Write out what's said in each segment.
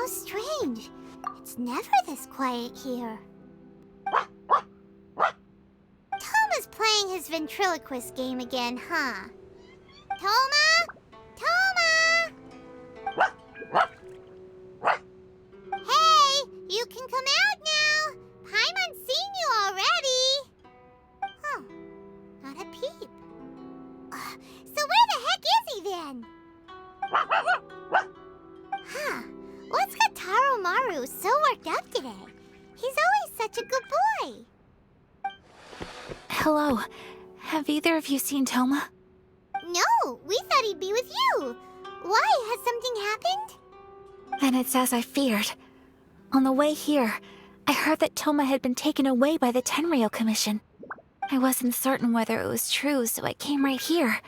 strange. It's never this quiet here. Toma's playing his ventriloquist game again, huh? Toma? Toma! Hey, you can come out now. Paimon's seen you already. Huh, not a peep. So where the heck is he then? Huh, what's got Taro Maru so worked up today? He's always such a good boy. Hello. Have either of you seen Toma? No, we thought he'd be with you. Why? Has something happened? Then it's as I feared. On the way here, I heard that Toma had been taken away by the Tenryou Commission. I wasn't certain whether it was true, so I came right here.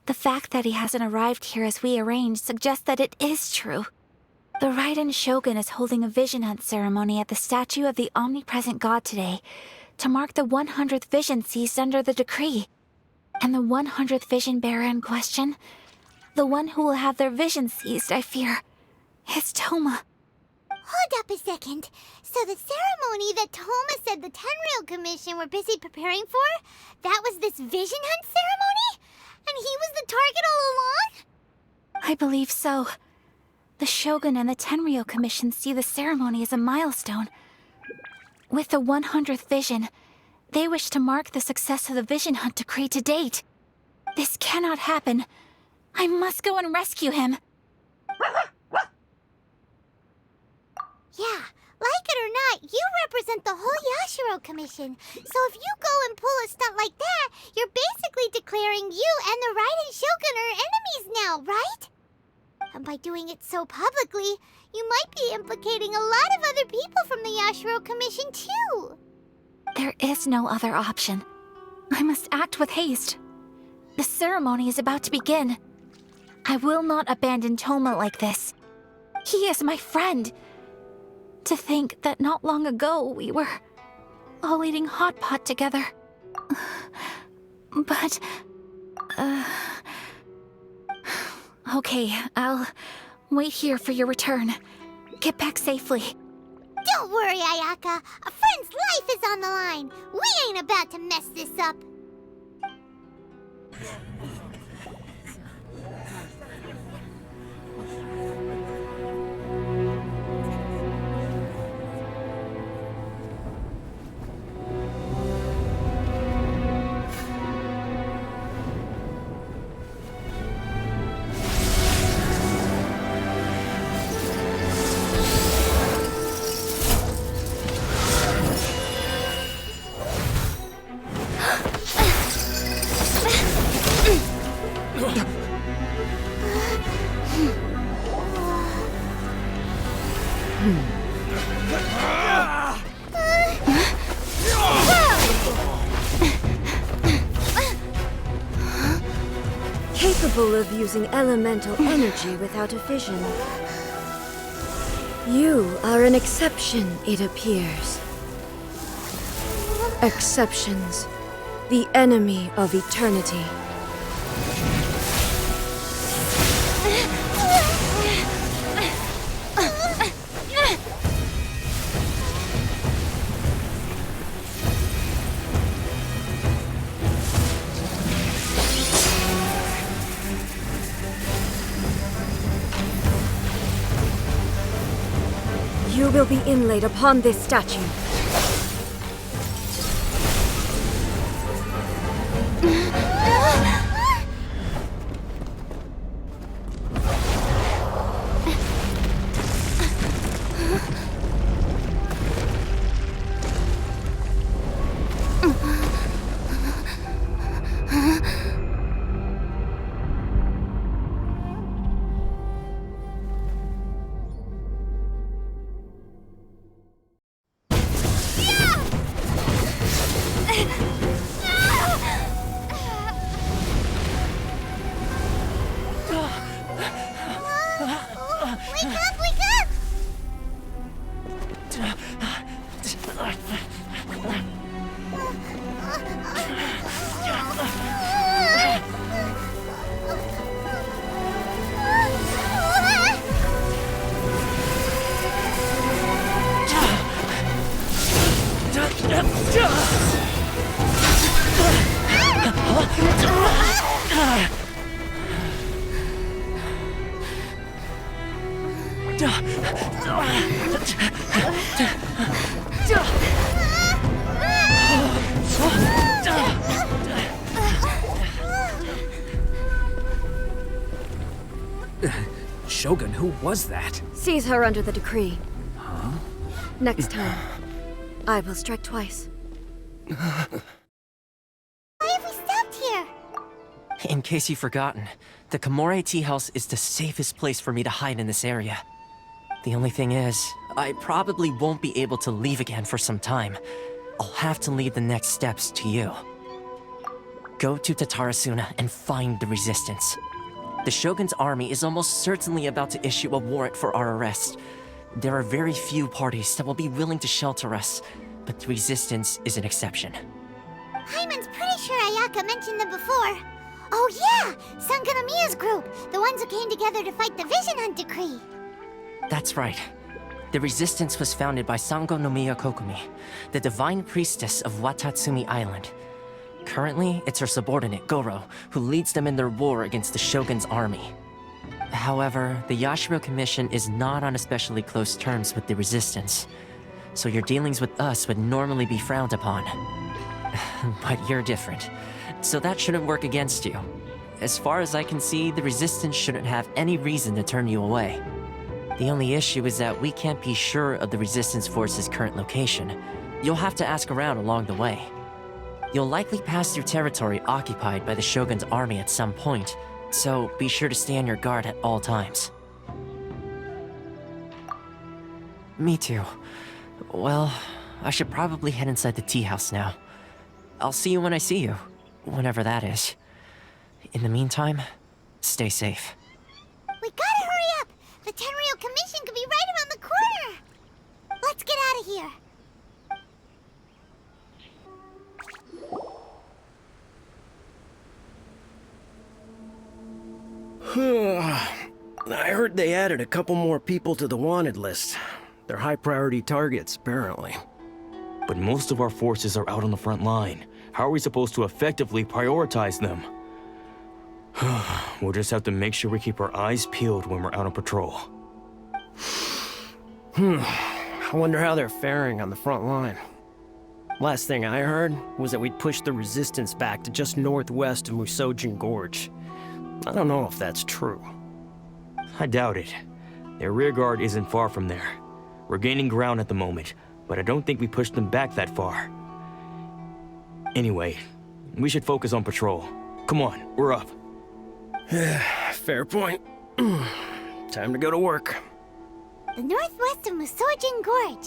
The fact that he hasn't arrived here as we arranged suggests that it is true. The Raiden Shogun is holding a vision hunt ceremony at the statue of the omnipresent god today to mark the 100th vision seized under the decree. And the 100th vision bearer in question, the one who will have their vision seized, I fear, is Toma. Hold up a second. So the ceremony that Toma said the Tenryou Commission were busy preparing for, that was this vision hunt ceremony? And he was the target all along? I believe so. The Shogun and the Tenryou Commission see the ceremony as a milestone. With the 100th vision, they wish to mark the success of the vision hunt decree to date. This cannot happen. I must go and rescue him. Yeah, like it or not, you represent the whole Yashiro Commission. So if you go and pull a stunt like that, you're basically declaring you and the Raiden Shogun are enemies now, right? And by doing it so publicly, you might be implicating a lot of other people from the Yashiro Commission too. There is no other option. I must act with haste. The ceremony is about to begin. I will not abandon Toma like this. He is my friend. To think that not long ago we were all eating hot pot together. But... Okay, I'll wait here for your return. Get back safely. Don't worry, Ayaka. A friend's life is on the line. We ain't about to mess this up. Capable of using elemental energy without a vision. You are an exception, it appears. Exceptions, the enemy of eternity. You will be inlaid upon this statue. Shogun, who was that? Seize her under the decree. Huh? Next time, I will strike twice. Why have we stopped here? In case you've forgotten, the Komore tea house is the safest place for me to hide in this area. The only thing is, I probably won't be able to leave again for some time. I'll have to leave the next steps to you. Go to Tatarasuna and find the resistance. The Shogun's army is almost certainly about to issue a warrant for our arrest. There are very few parties that will be willing to shelter us, but the resistance is an exception. Hyman's pretty sure Ayaka mentioned them before. Oh yeah! Sangonomiya's group! The ones who came together to fight the Vision Hunt Decree! That's right. The resistance was founded by Sangonomiya Kokumi, the divine priestess of Watatsumi Island. Currently, it's her subordinate, Goro, who leads them in their war against the Shogun's army. However, the Yashiro Commission is not on especially close terms with the resistance, so your dealings with us would normally be frowned upon. But you're different, so that shouldn't work against you. As far as I can see, the resistance shouldn't have any reason to turn you away. The only issue is that we can't be sure of the resistance force's current location. You'll have to ask around along the way. You'll likely pass through territory occupied by the Shogun's army at some point, so be sure to stay on your guard at all times. Me too. Well, I should probably head inside the tea house now. I'll see you when I see you, whenever that is. In the meantime, stay safe. We gotta hurry up! The Tenryou Commission could be right around the corner! Let's get out of here! I heard they added a couple more people to the wanted list. They're high-priority targets, apparently. But most of our forces are out on the front line. How are we supposed to effectively prioritize them? We'll just have to make sure we keep our eyes peeled when we're out on patrol. I wonder how they're faring on the front line. Last thing I heard was that we'd pushed the resistance back to just northwest of Musojin Gorge. I don't know if that's true. I doubt it. Their rearguard isn't far from there. We're gaining ground at the moment, but I don't think we pushed them back that far. Anyway, we should focus on patrol. Come on, we're up. Fair point. Time to go to work. The northwest of Musojin Gorge.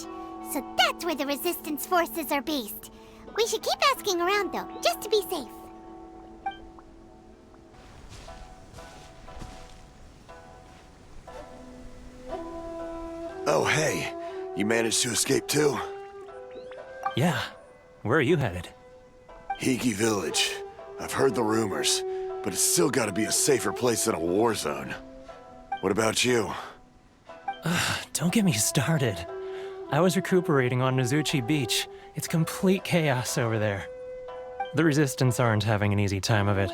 So that's where the resistance forces are based. We should keep asking around though, just to be safe. Oh, hey. You managed to escape too? Yeah. Where are you headed? Hiki Village. I've heard the rumors, but it's still gotta be a safer place than a war zone. What about you? Don't get me started. I was recuperating on Nozuchi Beach. It's complete chaos over there. The Resistance aren't having an easy time of it.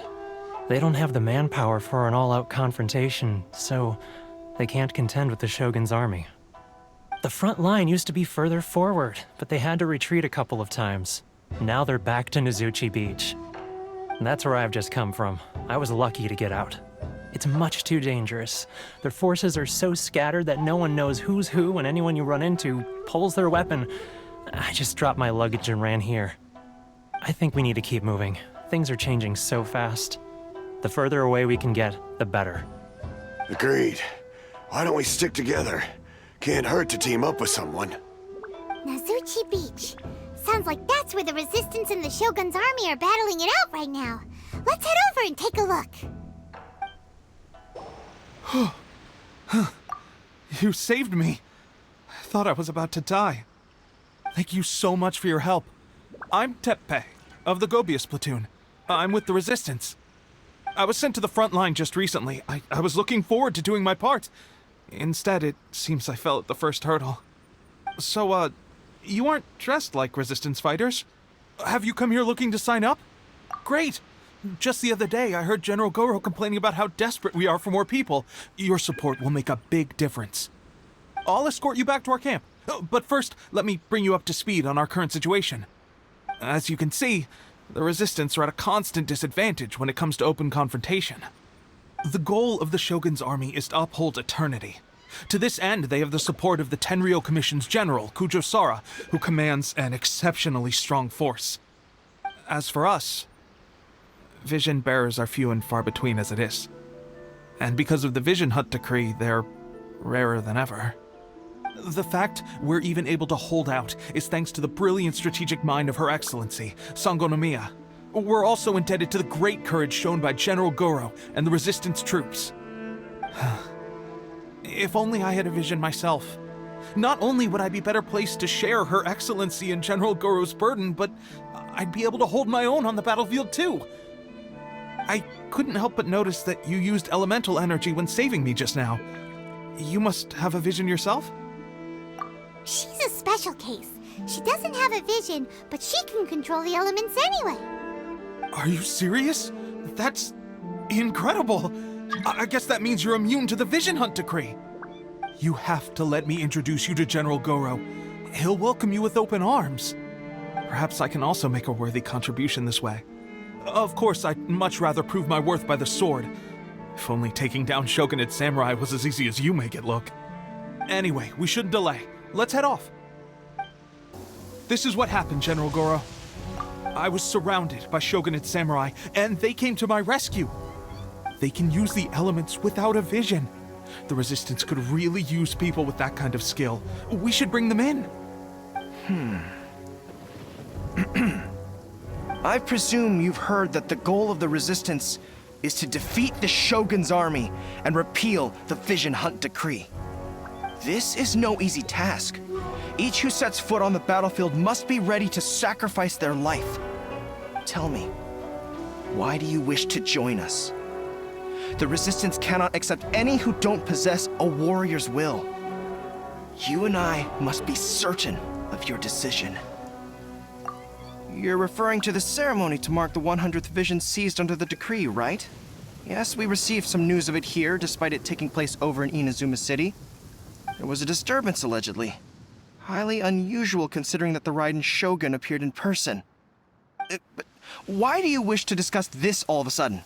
They don't have the manpower for an all-out confrontation, so they can't contend with the Shogun's army. The front line used to be further forward, but they had to retreat a couple of times. Now they're back to Nozuchi Beach. And that's where I've just come from. I was lucky to get out. It's much too dangerous. Their forces are so scattered that no one knows who's who, and anyone you run into pulls their weapon. I just dropped my luggage and ran here. I think we need to keep moving. Things are changing so fast. The further away we can get, the better. Agreed. Why don't we stick together? Can't hurt to team up with someone. Nozuchi Beach. Sounds like that's where the Resistance and the Shogun's army are battling it out right now. Let's head over and take a look. You saved me. I thought I was about to die. Thank you so much for your help. I'm Teppei, of the Gobius platoon. I'm with the Resistance. I was sent to the front line just recently. I was looking forward to doing my part. Instead, it seems I fell at the first hurdle. So, you aren't dressed like Resistance fighters? Have you come here looking to sign up? Great! Just the other day, I heard General Goro complaining about how desperate we are for more people. Your support will make a big difference. I'll escort you back to our camp. But first, let me bring you up to speed on our current situation. As you can see, the Resistance are at a constant disadvantage when it comes to open confrontation. The goal of the Shogun's army is to uphold eternity. To this end, they have the support of the Tenryou Commission's general, Kujo Sara, who commands an exceptionally strong force. As for us, vision bearers are few and far between as it is. And because of the Vision Hut decree, they're rarer than ever. The fact we're even able to hold out is thanks to the brilliant strategic mind of Her Excellency, Sango Nomiya. We're also indebted to the great courage shown by General Goro and the Resistance troops. If only I had a vision myself. Not only would I be better placed to share Her Excellency and General Goro's burden, but I'd be able to hold my own on the battlefield too. I couldn't help but notice that you used elemental energy when saving me just now. You must have a vision yourself? She's a special case. She doesn't have a vision, but she can control the elements anyway. Are you serious? That's incredible. I guess that means you're immune to the Vision Hunt decree. You have to let me introduce you to General Goro. He'll welcome you with open arms. Perhaps I can also make a worthy contribution this way. Of course, I'd much rather prove my worth by the sword. If only taking down Shogunate samurai was as easy as you make it look. Anyway, we shouldn't delay. Let's head off. This is what happened, General Goro. I was surrounded by Shogunate samurai, and they came to my rescue. They can use the elements without a vision. The Resistance could really use people with that kind of skill. We should bring them in. I presume you've heard that the goal of the Resistance is to defeat the Shogun's army and repeal the Vision Hunt decree. This is no easy task. Each who sets foot on the battlefield must be ready to sacrifice their life. Tell me, why do you wish to join us? The Resistance cannot accept any who don't possess a warrior's will. You and I must be certain of your decision. You're referring to the ceremony to mark the 100th vision seized under the decree, right? Yes, we received some news of it here, despite it taking place over in Inazuma City. There was a disturbance, allegedly. Highly unusual considering that the Raiden Shogun appeared in person. But why do you wish to discuss this all of a sudden?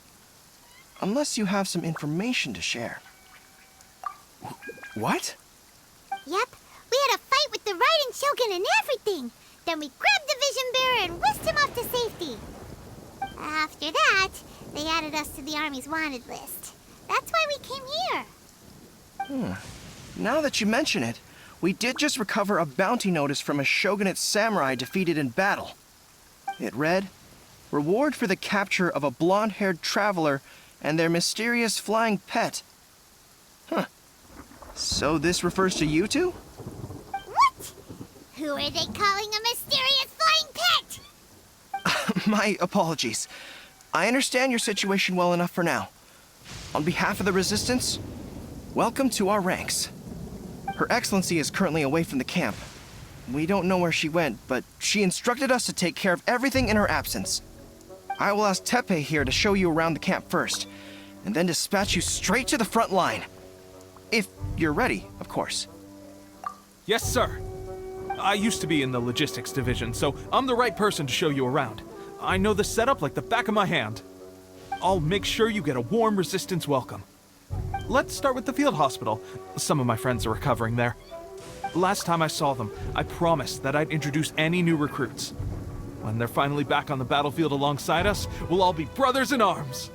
Unless you have some information to share. What? Yep, we had a fight with the Raiden Shogun and everything. Then we grabbed the Vision Bearer and whisked him off to safety. After that, they added us to the Army's wanted list. That's why we came here. Now that you mention it, we did just recover a bounty notice from a Shogunate samurai defeated in battle. It read, "Reward for the capture of a blonde-haired traveler and their mysterious flying pet." So this refers to you two? What? Who are they calling a mysterious flying pet? My apologies. I understand your situation well enough for now. On behalf of the Resistance, welcome to our ranks. Her Excellency is currently away from the camp. We don't know where she went, but she instructed us to take care of everything in her absence. I will ask Teppei here to show you around the camp first, and then dispatch you straight to the front line. If you're ready, of course. Yes, sir. I used to be in the logistics division, so I'm the right person to show you around. I know the setup like the back of my hand. I'll make sure you get a warm Resistance welcome. Let's start with the field hospital. Some of my friends are recovering there. Last time I saw them, I promised that I'd introduce any new recruits. When they're finally back on the battlefield alongside us, we'll all be brothers in arms.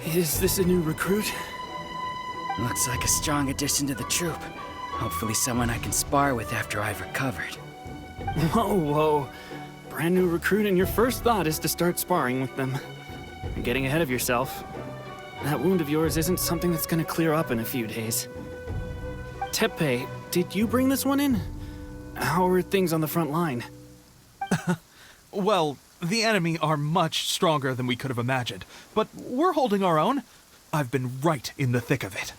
Is this a new recruit? Looks like a strong addition to the troop. Hopefully someone I can spar with after I've recovered. Whoa. Brand new recruit and your first thought is to start sparring with them. You're getting ahead of yourself. That wound of yours isn't something that's gonna clear up in a few days. Teppei, did you bring this one in? How are things on the front line? Well, the enemy are much stronger than we could have imagined, but we're holding our own. I've been right in the thick of it.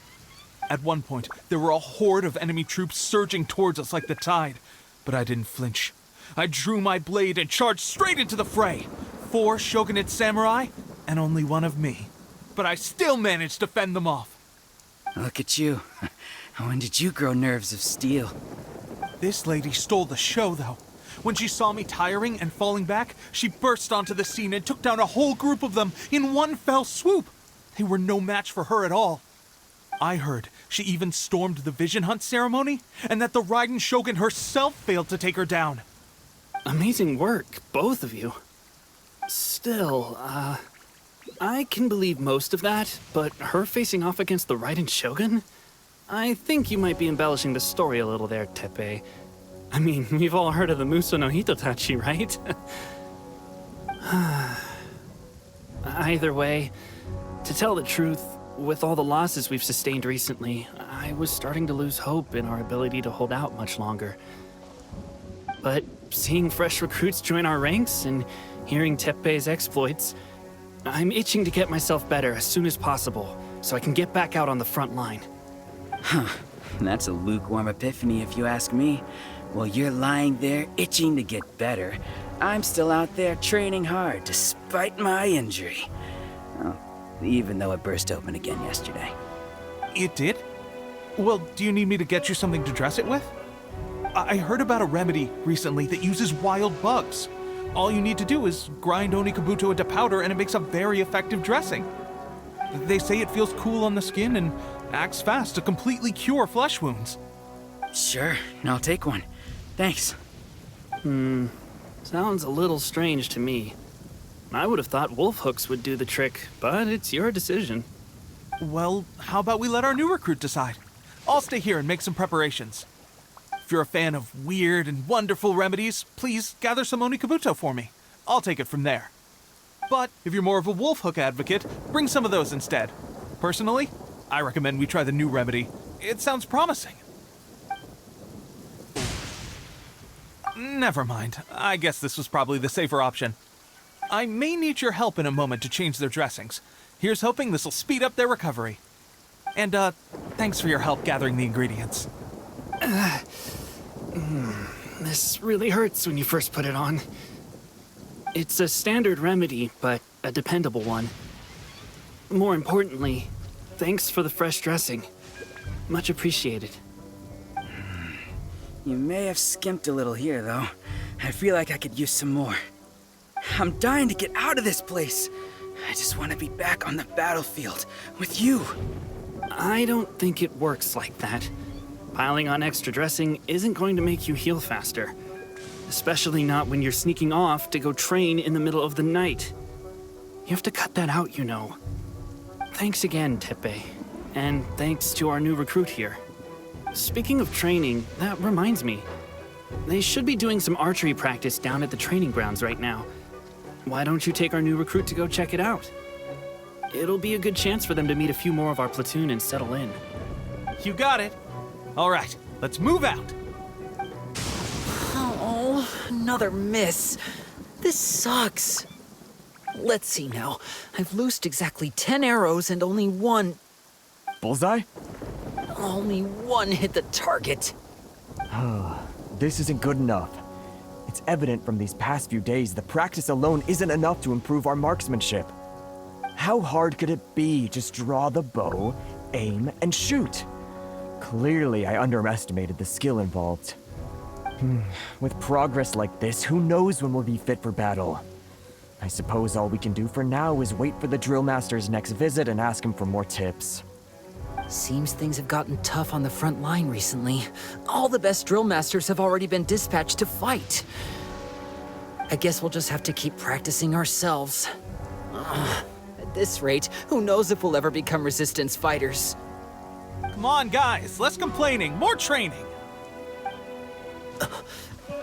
At one point, there were a horde of enemy troops surging towards us like the tide, but I didn't flinch. I drew my blade and charged straight into the fray. 4 Shogunate samurai, and only one of me. but I still managed to fend them off. Look at you. When did you grow nerves of steel? This lady stole the show, though. When she saw me tiring and falling back, she burst onto the scene and took down a whole group of them in one fell swoop. They were no match for her at all. I heard she even stormed the Vision Hunt ceremony, and that the Raiden Shogun herself failed to take her down. Amazing work, both of you. Still, I can believe most of that, but her facing off against the Raiden Shogun? I think you might be embellishing the story a little there, Teppei. I mean, we've all heard of the Muso no Hitotachi, right? Either way, to tell the truth, with all the losses we've sustained recently, I was starting to lose hope in our ability to hold out much longer. But seeing fresh recruits join our ranks and hearing Teppei's exploits, I'm itching to get myself better as soon as possible, so I can get back out on the front line. Huh. That's a lukewarm epiphany if you ask me. While you're lying there itching to get better, I'm still out there training hard despite my injury. Oh, even though it burst open again yesterday. It did? Well, do you need me to get you something to dress it with? I heard about a remedy recently that uses wild bugs. All you need to do is grind Onikabuto into powder and it makes a very effective dressing. They say it feels cool on the skin and acts fast to completely cure flesh wounds. Sure, I'll take one. Thanks. Sounds a little strange to me. I would have thought wolf hooks would do the trick, but it's your decision. Well, how about we let our new recruit decide? I'll stay here and make some preparations. If you're a fan of weird and wonderful remedies, please gather some Onikabuto for me. I'll take it from there. But if you're more of a wolf hook advocate, bring some of those instead. Personally, I recommend we try the new remedy. It sounds promising. Never mind. I guess this was probably the safer option. I may need your help in a moment to change their dressings. Here's hoping this'll speed up their recovery. And, thanks for your help gathering the ingredients. This really hurts when you first put it on. It's a standard remedy, but a dependable one. More importantly, thanks for the fresh dressing. Much appreciated. You may have skimped a little here, though. I feel like I could use some more. I'm dying to get out of this place. I just want to be back on the battlefield with you. I don't think it works like that. Piling on extra dressing isn't going to make you heal faster. Especially not when you're sneaking off to go train in the middle of the night. You have to cut that out, you know. Thanks again, Teppei. And thanks to our new recruit here. Speaking of training, that reminds me. They should be doing some archery practice down at the training grounds right now. Why don't you take our new recruit to go check it out? It'll be a good chance for them to meet a few more of our platoon and settle in. You got it. All right, let's move out. Oh, another miss. This sucks. Let's see now. I've loosed exactly 10 arrows and only one... Bullseye? Only one hit the target. This isn't good enough. It's evident from these past few days the practice alone isn't enough to improve our marksmanship. How hard could it be? Just draw the bow, aim, and shoot. Clearly, I underestimated the skill involved. With progress like this, who knows when we'll be fit for battle? I suppose all we can do for now is wait for the drill master's next visit and ask him for more tips. Seems things have gotten tough on the front line recently. All the best drill masters have already been dispatched to fight. I guess we'll just have to keep practicing ourselves. At this rate, who knows if we'll ever become resistance fighters. Come on, guys, less complaining, more training.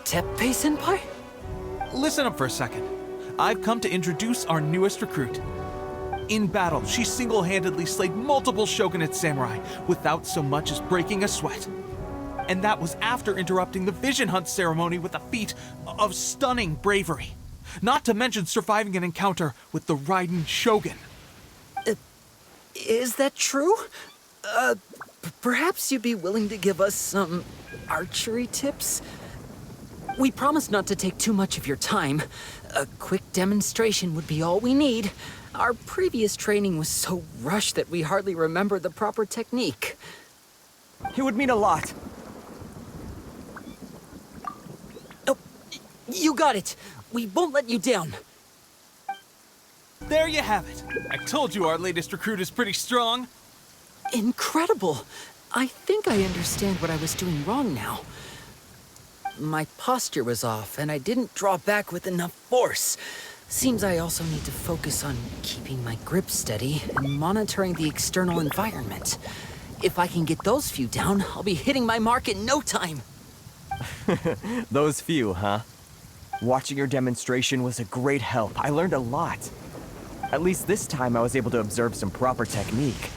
Teppei-senpai? Listen up for a second. I've come to introduce our newest recruit. In battle, she single-handedly slayed multiple shogunate samurai without so much as breaking a sweat. And that was after interrupting the Vision Hunt ceremony with a feat of stunning bravery. Not to mention surviving an encounter with the Raiden Shogun. Is that true? Perhaps you'd be willing to give us some archery tips? We promise not to take too much of your time. A quick demonstration would be all we need. Our previous training was so rushed that we hardly remember the proper technique. It would mean a lot. Oh, you got it. We won't let you down. There you have it. I told you our latest recruit is pretty strong. Incredible. I think I understand what I was doing wrong now. My posture was off, and I didn't draw back with enough force. Seems I also need to focus on keeping my grip steady and monitoring the external environment. If I can get those few down, I'll be hitting my mark in no time. Those few, huh? Watching your demonstration was a great help. I learned a lot. At least this time I was able to observe some proper technique.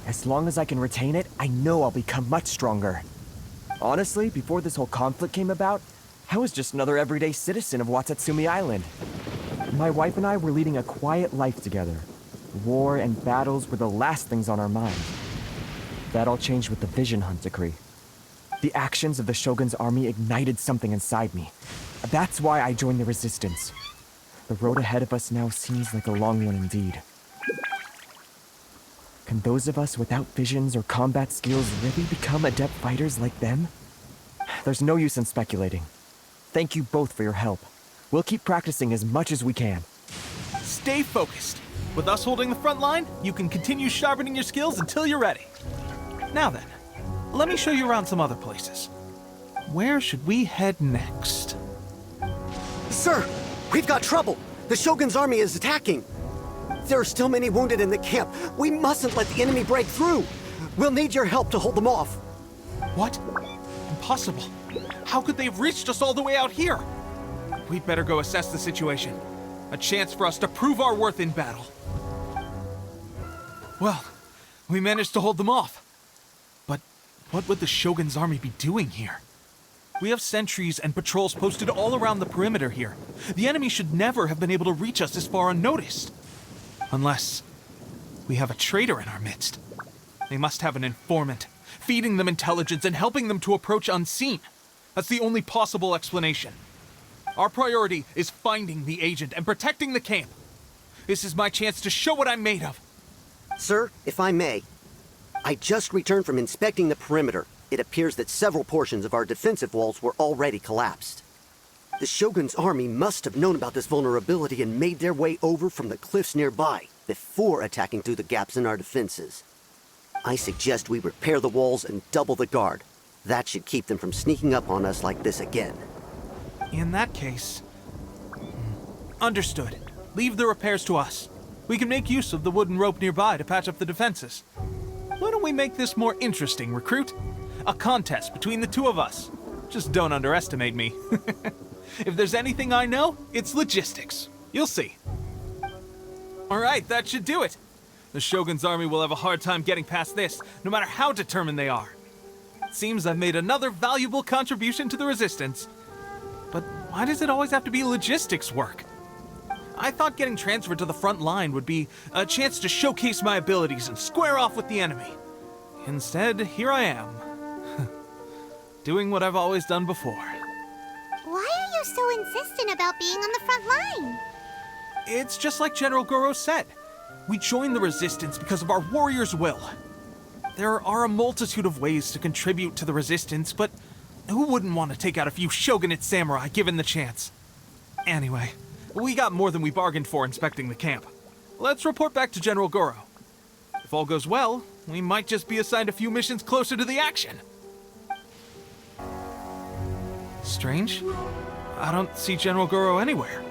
As long as I can retain it, I know I'll become much stronger. Honestly, before this whole conflict came about, I was just another everyday citizen of Watatsumi Island. My wife and I were leading a quiet life together. War and battles were the last things on our mind. That all changed with the Vision Hunt decree. The actions of the Shogun's army ignited something inside me. That's why I joined the resistance. The road ahead of us now seems like a long one indeed. Can those of us without visions or combat skills really become adept fighters like them? There's no use in speculating. Thank you both for your help. We'll keep practicing as much as we can. Stay focused. With us holding the front line, you can continue sharpening your skills until you're ready. Now then, let me show you around some other places. Where should we head next? Sir, we've got trouble. The Shogun's army is attacking. There are still many wounded in the camp. We mustn't let the enemy break through. We'll need your help to hold them off. What? Impossible. How could they have reached us all the way out here? We'd better go assess the situation. A chance for us to prove our worth in battle. Well, we managed to hold them off. But what would the Shogun's army be doing here? We have sentries and patrols posted all around the perimeter here. The enemy should never have been able to reach us this far unnoticed. Unless we have a traitor in our midst. They must have an informant, feeding them intelligence and helping them to approach unseen. That's the only possible explanation. Our priority is finding the agent and protecting the camp. This is my chance to show what I'm made of. Sir, if I may, I just returned from inspecting the perimeter. It appears that several portions of our defensive walls were already collapsed. The Shogun's army must have known about this vulnerability and made their way over from the cliffs nearby before attacking through the gaps in our defenses. I suggest we repair the walls and double the guard. That should keep them from sneaking up on us like this again. In that case... Understood. Leave the repairs to us. We can make use of the wooden rope nearby to patch up the defenses. Why don't we make this more interesting, recruit? A contest between the two of us. Just don't underestimate me. If there's anything I know, it's logistics. You'll see. Alright, that should do it. The Shogun's army will have a hard time getting past this, no matter how determined they are. It seems I've made another valuable contribution to the resistance. But why does it always have to be logistics work? I thought getting transferred to the front line would be a chance to showcase my abilities and square off with the enemy. Instead, here I am. Doing what I've always done before. Why are you so insistent about being on the front line? It's just like General Goro said. We joined the resistance because of our warrior's will. There are a multitude of ways to contribute to the resistance, but who wouldn't want to take out a few shogunate samurai given the chance? Anyway, we got more than we bargained for inspecting the camp. Let's report back to General Goro. If all goes well, we might just be assigned a few missions closer to the action. Strange. I don't see General Goro anywhere.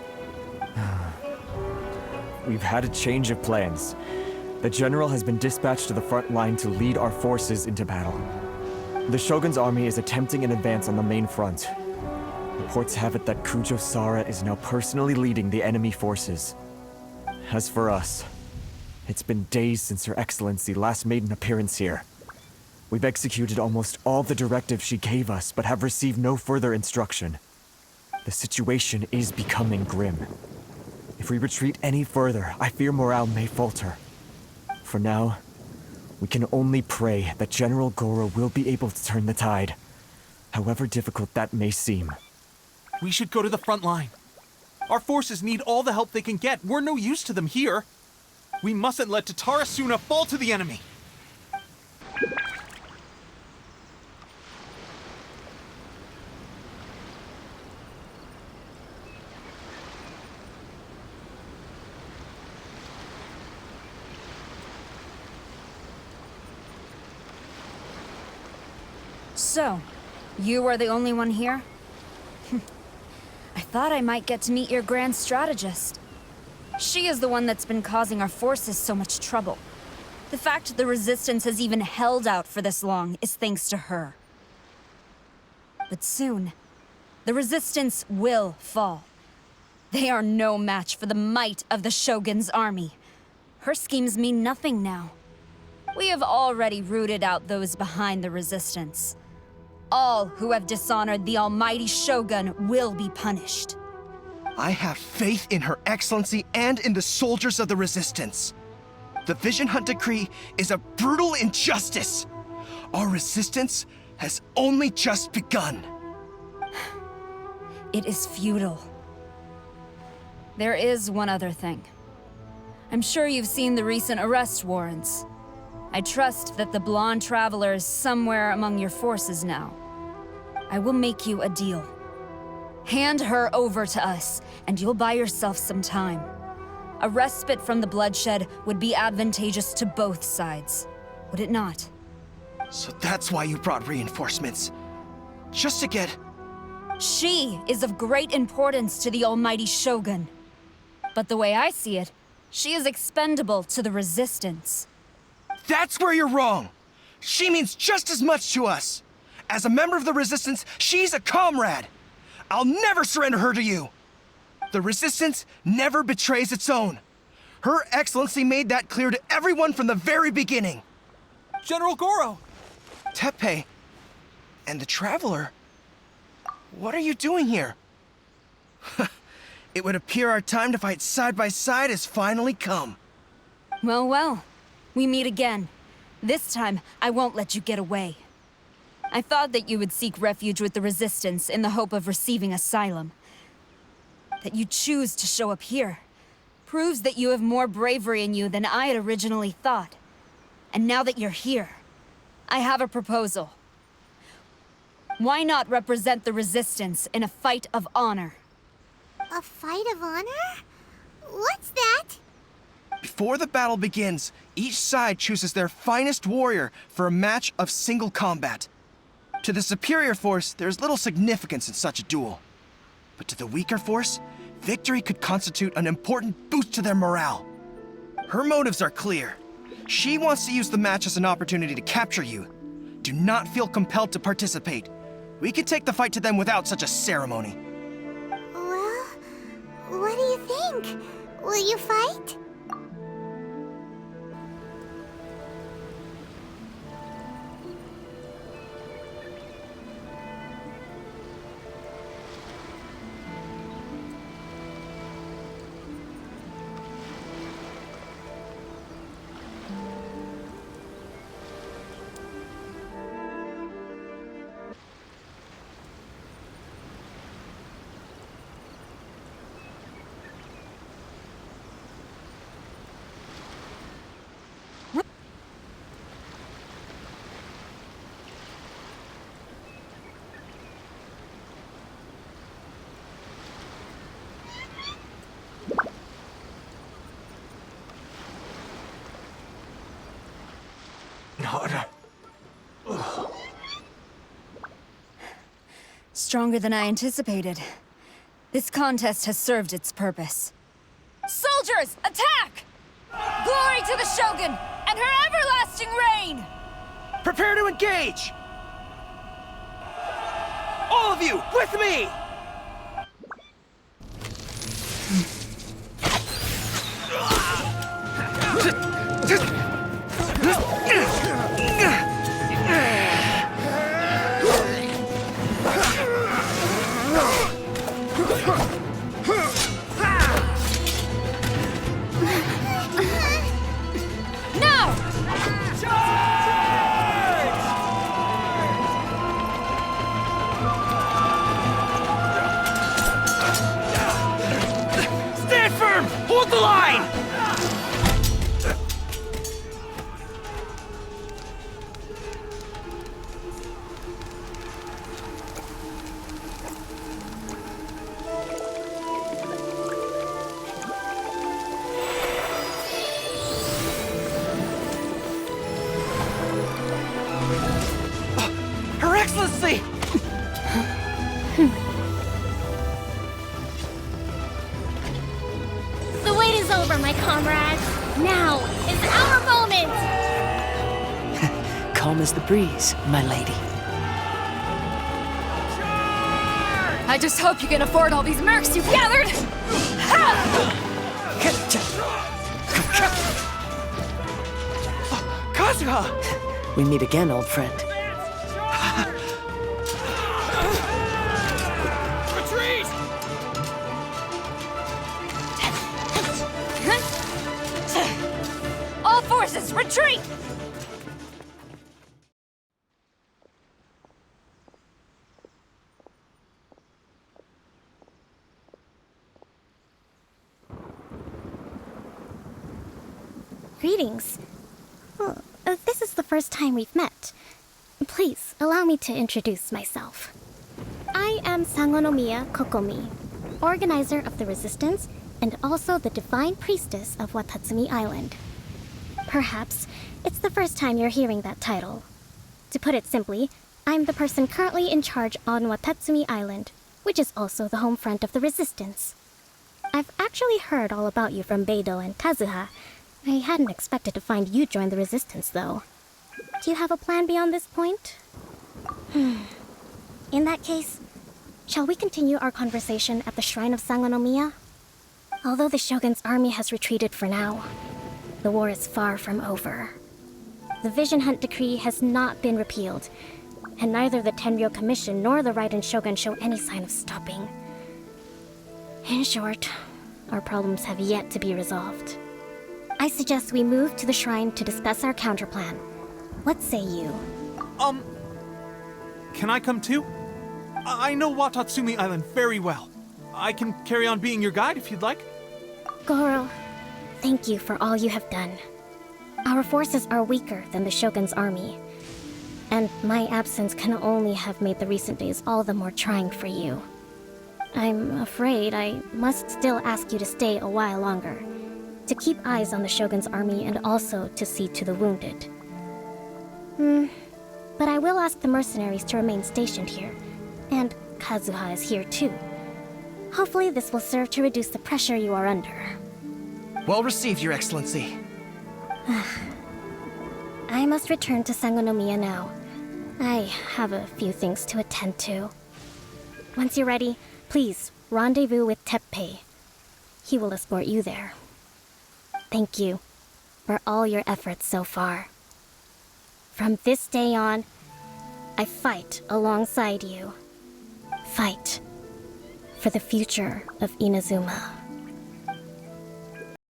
We've had a change of plans. The general has been dispatched to the front line to lead our forces into battle. The Shogun's army is attempting an advance on the main front. Reports have it that Kujo Sara is now personally leading the enemy forces. As for us, it's been days since Her Excellency last made an appearance here. We've executed almost all the directives she gave us, but have received no further instruction. The situation is becoming grim. If we retreat any further, I fear morale may falter. For now, we can only pray that General Goro will be able to turn the tide, however difficult that may seem. We should go to the front line. Our forces need all the help they can get. We're no use to them here. We mustn't let Tatarasuna fall to the enemy! So, you are the only one here? I thought I might get to meet your grand strategist. She is the one that's been causing our forces so much trouble. The fact the Resistance has even held out for this long is thanks to her. But soon, the Resistance will fall. They are no match for the might of the Shogun's army. Her schemes mean nothing now. We have already rooted out those behind the Resistance. All who have dishonored the almighty Shogun will be punished. I have faith in Her Excellency and in the soldiers of the Resistance. The Vision Hunt Decree is a brutal injustice. Our resistance has only just begun. It is futile. There is one other thing. I'm sure you've seen the recent arrest warrants. I trust that the blonde traveler is somewhere among your forces now. I will make you a deal. Hand her over to us, and you'll buy yourself some time. A respite from the bloodshed would be advantageous to both sides, would it not? So that's why you brought reinforcements. Just to get... She is of great importance to the almighty Shogun. But the way I see it, she is expendable to the Resistance. That's where you're wrong! She means just as much to us! As a member of the Resistance, she's a comrade! I'll never surrender her to you! The Resistance never betrays its own. Her Excellency made that clear to everyone from the very beginning. General Goro! Teppei and the Traveler? What are you doing here? It would appear our time to fight side by side has finally come. Well, well. We meet again. This time, I won't let you get away. I thought that you would seek refuge with the Resistance in the hope of receiving asylum. That you choose to show up here proves that you have more bravery in you than I had originally thought. And now that you're here, I have a proposal. Why not represent the Resistance in a fight of honor? A fight of honor? What's that? Before the battle begins, each side chooses their finest warrior for a match of single combat. To the superior force, there's little significance in such a duel. But to the weaker force, victory could constitute an important boost to their morale. Her motives are clear. She wants to use the match as an opportunity to capture you. Do not feel compelled to participate. We can take the fight to them without such a ceremony. Well, what do you think? Will you fight? Stronger than I anticipated. This contest has served its purpose. Soldiers, attack! Glory to the Shogun and her everlasting reign! Prepare to engage! All of you, with me! Stand firm! Hold the line! over, my comrades. Now is our moment! Calm as the breeze, my lady. I just hope you can afford all these mercs you've gathered! Kazuha! We meet again, old friend. Retreat! All forces, retreat! Greetings. Well, this is the first time we've met. Please, allow me to introduce myself. I am Sangonomiya Kokomi, organizer of the Resistance and also the Divine Priestess of Watatsumi Island. Perhaps it's the first time you're hearing that title. To put it simply, I'm the person currently in charge on Watatsumi Island, which is also the home front of the Resistance. I've actually heard all about you from Beidou and Kazuha. I hadn't expected to find you join the Resistance, though. Do you have a plan beyond this point? In that case, shall we continue our conversation at the Shrine of Sangonomiya? Although the Shogun's army has retreated for now, the war is far from over. The Vision Hunt Decree has not been repealed, and neither the Tenryou Commission nor the Raiden Shogun show any sign of stopping. In short, our problems have yet to be resolved. I suggest we move to the shrine to discuss our counterplan. What say you? Can I come too? I know Watatsumi Island very well. I can carry on being your guide if you'd like. Goro, thank you for all you have done. Our forces are weaker than the Shogun's army, and my absence can only have made the recent days all the more trying for you. I'm afraid I must still ask you to stay a while longer, to keep eyes on the Shogun's army and also to see to the wounded. But I will ask the mercenaries to remain stationed here, and Kazuha is here too. Hopefully this will serve to reduce the pressure you are under. Well received, Your Excellency. I must return to Sangonomiya now. I have a few things to attend to. Once you're ready, please rendezvous with Teppei. He will escort you there. Thank you for all your efforts so far. From this day on, I fight alongside you. Fight for the future of Inazuma.